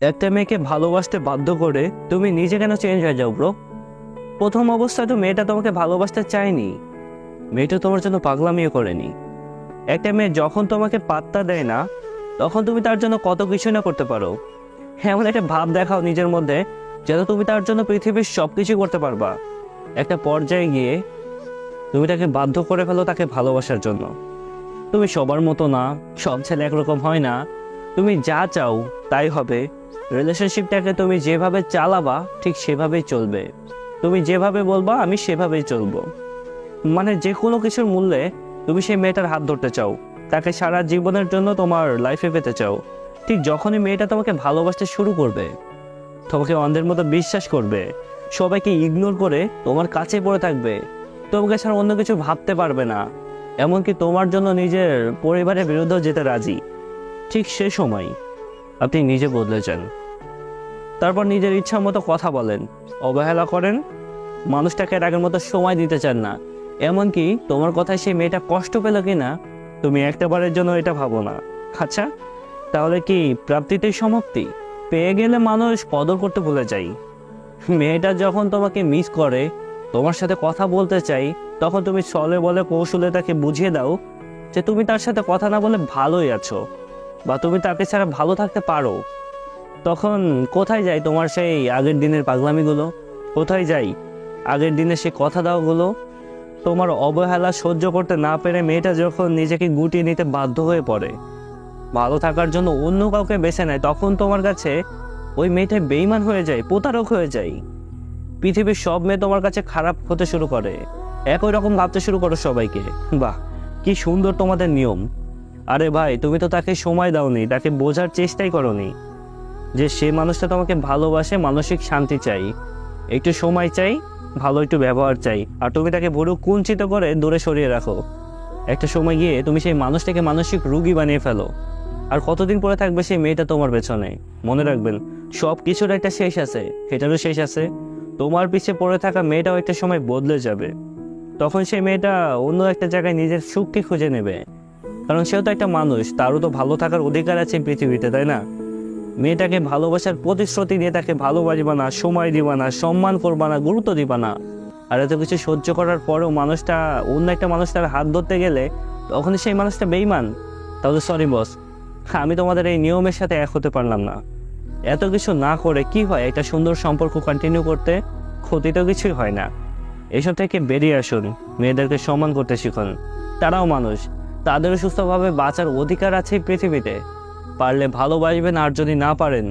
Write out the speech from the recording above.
একটা মেয়েকে ভালোবাসতে বাধ্য করে তুমি নিজে কেন চেঞ্জ হয়ে যাও ব্রো? প্রথম অবস্থায় তো মেয়েটা তোমাকে ভালোবাসতে চায়নি, মেয়েটা তোমার জন্য পাগলামিও করেনি। একটা মেয়ে যখন তোমাকে পাত্তা দেয় না, তখন তুমি তার জন্য কত কিছু না করতে পারো। এমন একটা ভাব দেখাও নিজের মধ্যে যেন তুমি তার জন্য পৃথিবীর সব কিছু করতে পারবা। একটা পর্যায়ে গিয়ে তুমি তাকে বাধ্য করে ফেলো তাকে ভালোবাসার জন্য। তুমি সবার মতো না, সব ছেলে একরকম হয় না। তুমি যা চাও তাই হবে। রিলেশনশিপটাকে তুমি যেভাবে চালাবা ঠিক সেভাবেই চলবে। তুমি যেভাবে বলবা আমি সেভাবেই চলবো। মানে যে কোনো কিছুর মূল্যে তুমি সেই মেয়েটার হাত ধরতে চাও, তাকে সারা জীবনের জন্য তোমার লাইফে পেতে চাও। ঠিক যখনই মেয়েটা তোমাকে ভালোবাসতে শুরু করবে, তোমাকে অন্ধের মতো বিশ্বাস করবে, সবাইকে ইগনোর করে তোমার কাছে পড়ে থাকবে, তোমাকে ছাড়া অন্য কিছু ভাবতে পারবে না, এমনকি তোমার জন্য নিজের পরিবারের বিরুদ্ধেও যেতে রাজি, ঠিক সে সময় আপনি নিজে বদলে যান। তারপর নিজের ইচ্ছা মতো কথা বলেন, অবহেলা করেন, মানুষটাকে আর আগের মতো সময় দিতে চান না। এমনকি তোমার কথায় সেই মেয়েটা কষ্ট পেল কিনা তুমি একটাবারের জন্য এটা ভাবো না। আচ্ছা, তাহলে কি প্রাপ্তিতেই সমাপ্তি? পেয়ে গেলে মানুষ কদর করতে ভুলে যায়। মেয়েটা যখন তোমাকে মিস করে, তোমার সাথে কথা বলতে চাই, তখন তুমি ছলে বলে কৌশলে তাকে বুঝিয়ে দাও যে তুমি তার সাথে কথা না বলে ভালোই আছো, বা তুমি তাকে ছাড়া ভালো থাকতে পারো। তখন কোথায় যায় তোমার সেই আগের দিনের পাগলামিগুলো? কোথায় যাই আগের দিনের সেই কথা দাওগুলো? তোমার অবহেলা সহ্য করতে না পেরে মেয়েটা যখন নিজেকে গুটিয়ে নিতে বাধ্য হয়ে পড়ে, ভালো থাকার জন্য অন্য কাউকে বেছে নেয়, তখন তোমার কাছে ওই মেয়েটা বেঈমান হয়ে যায়, প্রতারক হয়ে যায়। পৃথিবীর সব মেয়ে তোমার কাছে খারাপ হতে শুরু করে, একই রকম ভাবতে শুরু করো সবাইকে। বাহ, কি সুন্দর তোমাদের নিয়ম! আরে ভাই, তুমি তো তাকে সময় দাওনি, তাকে বোঝার চেষ্টাই করোনি যে সে মানুষটা তোমাকে ভালোবাসে, মানসিক শান্তি চাই, একটু সময় চাই, ভালো একটু ব্যবহার চাই, আর তুমি তাকে পুরো কুঞ্চিত করে দূরে সরিয়ে রাখো। একটা সময় গিয়ে তুমি সেই মানুষটাকে মানসিক রোগী বানিয়ে ফেলো। আর কতদিন পরে থাকবে সেই মেয়েটা তোমার পেছনে? মনে রাখবেন, সব কিছুর একটা শেষ আছে, সেটারও শেষ আছে। তোমার পিছে পড়ে থাকা মেয়েটাও একটা সময় বদলে যাবে। তখন সেই মেয়েটা অন্য একটা জায়গায় নিজের সুখকে খুঁজে নেবে, কারণ সেও তো একটা মানুষ, তারও তো ভালো থাকার অধিকার আছে পৃথিবীতে, তাই না? মেয়েটাকে ভালোবাসার প্রতিশ্রুতি দিয়ে তাকে ভালোবাসবা না, সময় দিবা না, সম্মান করবা না, গুরুত্ব দিবা না। আর এত কিছু সহ্য করার পরেও মানুষটা অন্য একটা মানুষ তার হাত ধরতে গেলে তখন সেই মানুষটা বেঈমান। তাহলে সরি বস, আমি তোমাদের এই নিয়মের সাথে এক হতে পারলাম না। এত কিছু না করে কি হয় একটা সুন্দর সম্পর্ক কন্টিনিউ করতে? ক্ষতি তো কিছুই হয় না। এসব থেকে বেরিয়ে আসুন, মেয়েদেরকে সম্মান করতে শিখুন। তারাও মানুষ, তাদেরও সুস্থভাবে বাঁচার অধিকার আছে এই পৃথিবীতে। পারলে ভালোবাসবেন, আর যদি না পারেন